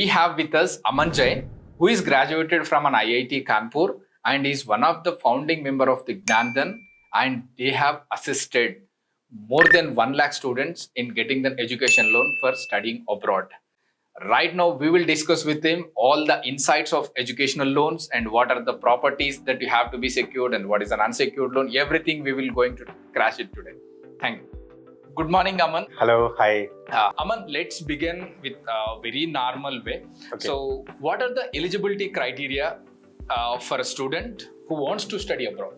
we have with us Aman Jain, who is graduated from an IIT Kanpur and is one of the founding member of the Nagendar, and they have assisted more than 1 lakh students in getting an education loan for studying abroad. Right now, we will discuss with him all the insights of educational loans and what are the properties that you have to be secured and what is an unsecured loan. Everything we will going to crash it today. Thank you. Good morning, Aman. Hello, hi. Aman, let's begin with a very normal way. Okay. So, what are the eligibility criteria for a student who wants to study abroad?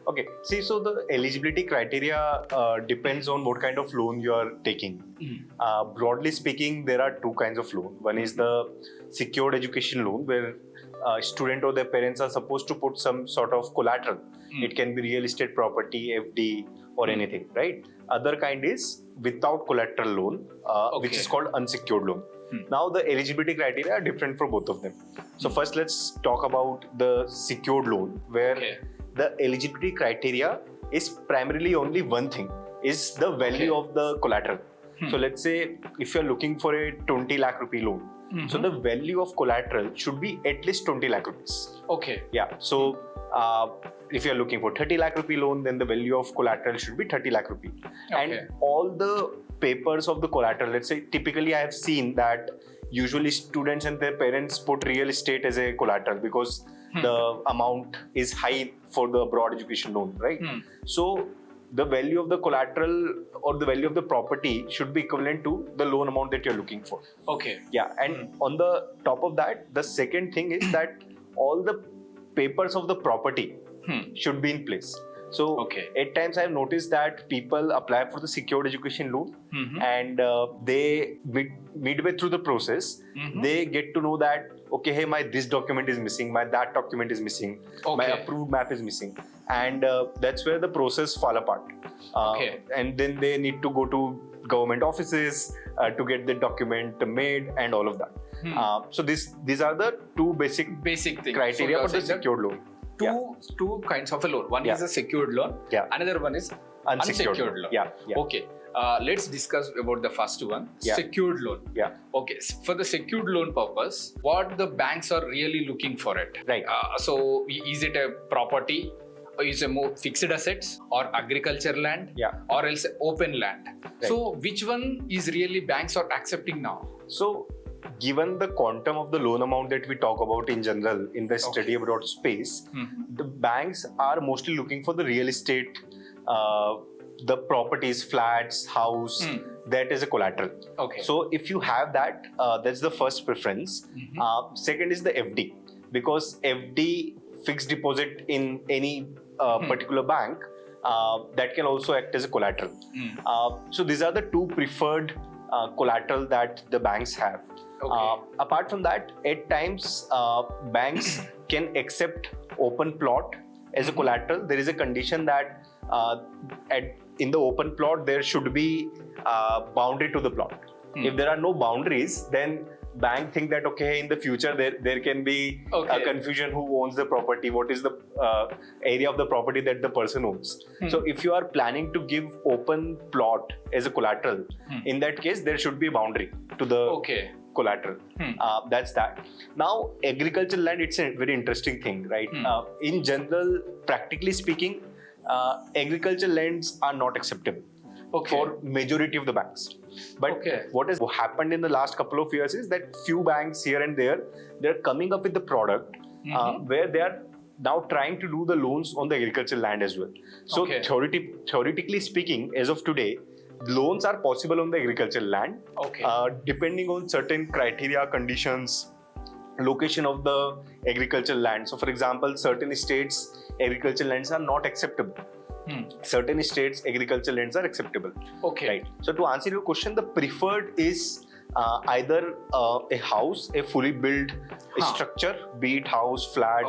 Okay, see, so the eligibility criteria depends on what kind of loan you are taking. Broadly speaking, there are two kinds of loan. One is the secured education loan, where a student or their parents are supposed to put some sort of collateral. It can be real estate property, FD, or anything, right? Other kind is without collateral loan, which is called unsecured loan. Now, the eligibility criteria are different for both of them. So first, let's talk about the secured loan, where the eligibility criteria is primarily only one thing, is the value of the collateral. So let's say if you're looking for a 20 lakh rupee loan, so the value of collateral should be at least 20 lakh rupees. Okay. Yeah. So if you're looking for 30 lakh rupee loan, then the value of collateral should be 30 lakh rupee. And all the papers of the collateral, let's say typically I have seen that usually students and their parents put real estate as a collateral because the amount is high for the abroad education loan, right? So the value of the collateral or the value of the property should be equivalent to the loan amount that you're looking for. Okay. Yeah. And on the top of that, the second thing is that all the papers of the property should be in place. So at times I've noticed that people apply for the secured education loan and they midway through the process, they get to know that, okay, hey, my this document is missing, my that document is missing, my approved map is missing. And that's where the process fall apart. And then they need to go to government offices to get the document made and all of that. So these are the two basic things. Criteria for the secured loan. Two kinds of a loan. One is a secured loan. Another one is unsecured loan. Okay. Let's discuss about the first one, secured loan. Okay. For the secured loan purpose, what the banks are really looking for it? Right. So is it a property? Or is it more fixed assets or agriculture land? Or else open land? Right. So which one is really banks are accepting now? So given the quantum of the loan amount that we talk about in general in the study abroad space, the banks are mostly looking for the real estate, the properties, flats, house, that is a collateral. So if you have that, that's the first preference. Second is the FD, because FD, fixed deposit in any particular bank, that can also act as a collateral. So these are the two preferred collateral that the banks have. Apart from that, at times banks can accept open plot as a collateral. There is a condition that in the open plot there should be boundary to the plot. If there are no boundaries, then bank think that okay, in the future there can be a confusion who owns the property, what is the area of the property that the person owns. So if you are planning to give open plot as a collateral, in that case there should be a boundary to the collateral. That's that. Now agricultural land, it's a very interesting thing, right? In general, practically speaking, agricultural lands are not acceptable for majority of the banks. But what has happened in the last couple of years is that few banks here and there, they're coming up with the product where they are now trying to do the loans on the agricultural land as well. So theoretically speaking, as of today, loans are possible on the agricultural land, depending on certain criteria, conditions, location of the agricultural land. So for example, certain states, agricultural lands are not acceptable. Certain states, agricultural lands are acceptable. Right. So to answer your question, the preferred is either a house, a fully built structure, be it house, flat,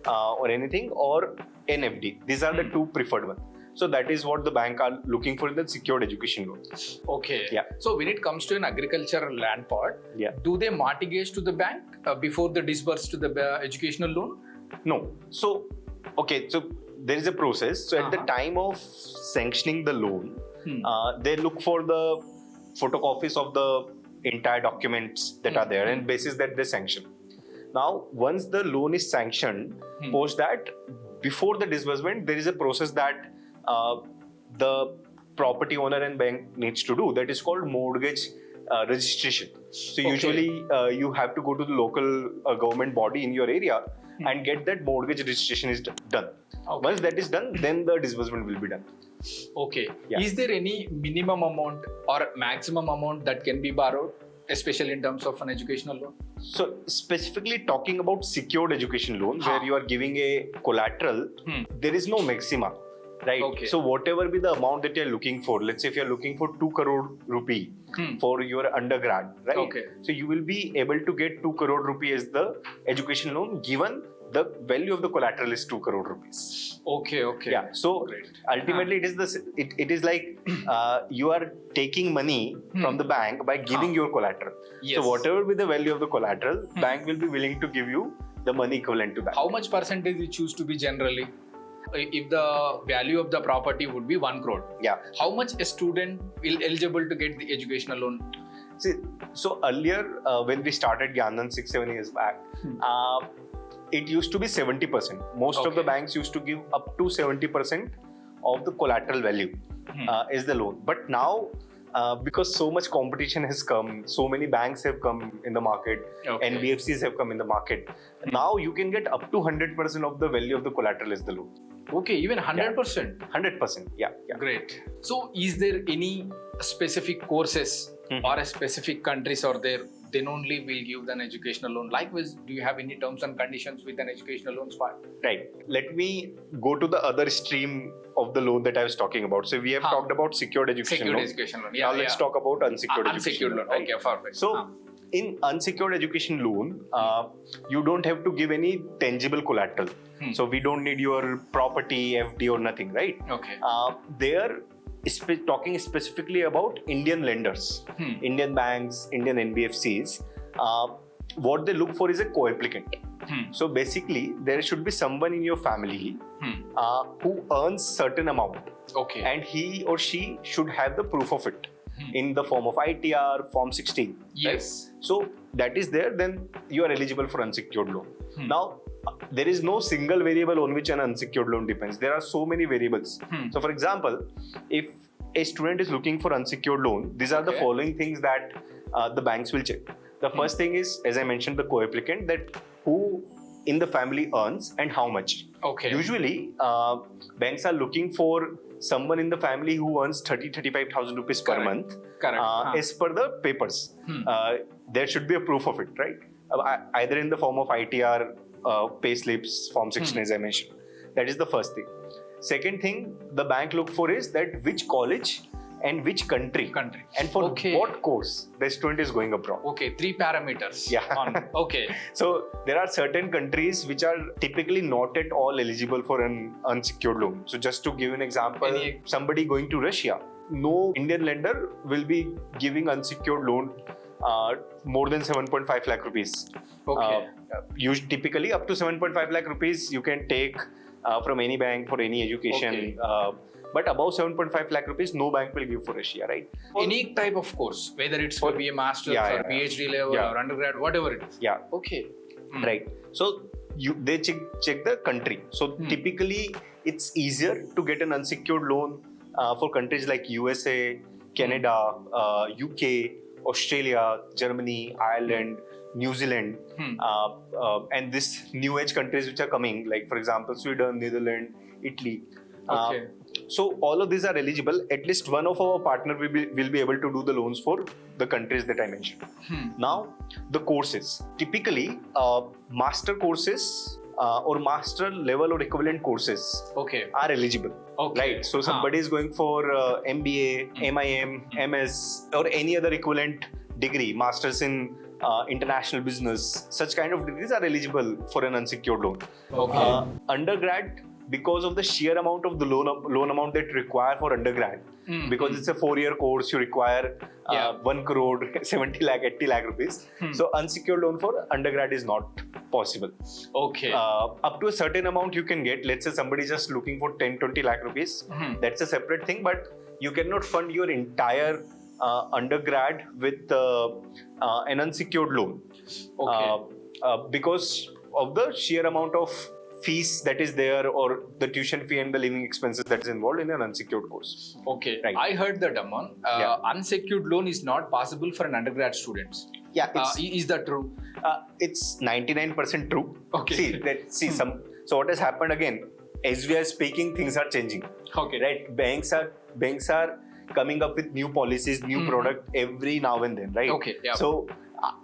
or anything, or an FD. These are the two preferred ones. So that is what the bank are looking for in the secured education loan. So when it comes to an agricultural land part, do they mortgage to the bank before they disburse to the educational loan? No. So so there is a process. So at the time of sanctioning the loan, they look for the photocopies of the entire documents that are there, and basis that they sanction. Now, once the loan is sanctioned, post that, before the disbursement, there is a process that the property owner and bank needs to do. That is called mortgage registration. So usually you have to go to the local government body in your area and get that mortgage registration is done. Once that is done, then the disbursement will be done. Okay. Yeah. Is there any minimum amount or maximum amount that can be borrowed, especially in terms of an educational loan? So specifically talking about secured education loan, where you are giving a collateral, there is no maxima, right? Okay. So whatever be the amount that you are looking for, let's say if you are looking for 2 crore rupee for your undergrad, right? Okay. So you will be able to get 2 crore rupee as the education loan, given the value of the collateral is 2 crore rupees. Okay. Yeah. So ultimately, it is like you are taking money from the bank by giving your collateral. Yes. So whatever be the value of the collateral, bank will be willing to give you the money equivalent to that. How much percentage you choose to be generally? If the value of the property would be 1 crore, how much a student will eligible to get the educational loan? See, so earlier when we started Gyandan 6-7 years back, it used to be 70%. Most of the banks used to give up to 70% of the collateral value as the loan. But now, because so much competition has come, so many banks have come in the market, NBFCs have come in the market. Now you can get up to 100% of the value of the collateral as the loan. Okay, even 100%? 100%, yeah. Great. So is there any specific courses or a specific countries are there, then only will give an educational loan? Likewise, do you have any terms and conditions with an educational loan part? Right. Let me go to the other stream of the loan that I was talking about. So we have talked about secured education loan. Yeah, now let's talk about unsecured education loan. Okay, perfect. So in unsecured education loan, you don't have to give any tangible collateral. So we don't need your property, FD or nothing, right? Okay. There, talking specifically about Indian lenders, Indian banks, Indian NBFCs, what they look for is a co-applicant. So basically, there should be someone in your family who earns certain amount, and he or she should have the proof of it in the form of ITR, Form 16. Yes. Right? So that is there, then you are eligible for unsecured loan. Now, there is no single variable on which an unsecured loan depends. There are so many variables. So for example, if a student is looking for unsecured loan, these are the following things that the banks will check. The first thing is, as I mentioned, the co-applicant, that who in the family earns and how much. Usually, banks are looking for someone in the family who earns 35,000 rupees per month. As per the papers. There should be a proof of it, right? Either in the form of ITR, pay slips, Form 16, as I mentioned. That is the first thing. Second thing the bank look for is that which college and which country. And for what course the student is going abroad. 3 parameters. So there are certain countries which are typically not at all eligible for an unsecured loan. So just to give an example, somebody going to Russia, no Indian lender will be giving unsecured loan more than 7.5 lakh rupees. Typically up to 7.5 lakh rupees you can take from any bank for any education. But above 7.5 lakh rupees, no bank will give for Russia, right? Any type of course, whether it's for be a master's or PhD level or undergrad, whatever it is. Right. So they check the country. So typically it's easier to get an unsecured loan for countries like USA, Canada, UK, Australia, Germany, Ireland, New Zealand, and this new age countries which are coming, like for example Sweden, Netherlands, Italy. So all of these are eligible. At least one of our partner will be able to do the loans for the countries that I mentioned. Now the courses, typically master courses or master level or equivalent courses are eligible. Right. So somebody is going for MBA, MIM, MS or any other equivalent degree, masters in international business, such kind of degrees are eligible for an unsecured loan. Undergrad, because of the sheer amount of the loan amount that you require for undergrad, because it's a 4-year course, you require 1 crore, 70 lakh, 80 lakh rupees. So unsecured loan for undergrad is not possible. Up to a certain amount you can get. Let's say somebody is just looking for 10-20 lakh rupees. That's a separate thing, but you cannot fund your entire undergrad with an unsecured loan. Because of the sheer amount of fees that is there, or the tuition fee and the living expenses that is involved in an unsecured course. Okay, Right. I heard that, Aman. Unsecured loan is not possible for an undergrad students. Yeah, Is that true? it's 99% true. Okay. So what has happened again? As we are speaking, things are changing. Okay. Right? Banks are coming up with new policies, new product every now and then. Right? Okay, yeah. So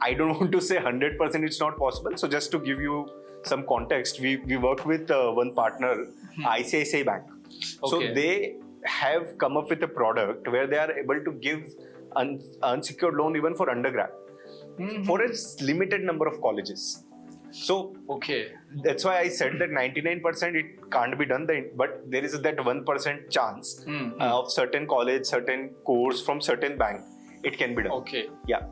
I don't want to say 100% it's not possible. So just to give you some context, we work with one partner, ICICI Bank. So Okay. they have come up with a product where they are able to give unsecured loan even for undergrad for a limited number of colleges. So Okay. that's why I said that 99% it can't be done, but there is that 1% chance of certain college, certain course from certain bank, it can be done. Okay. Yeah.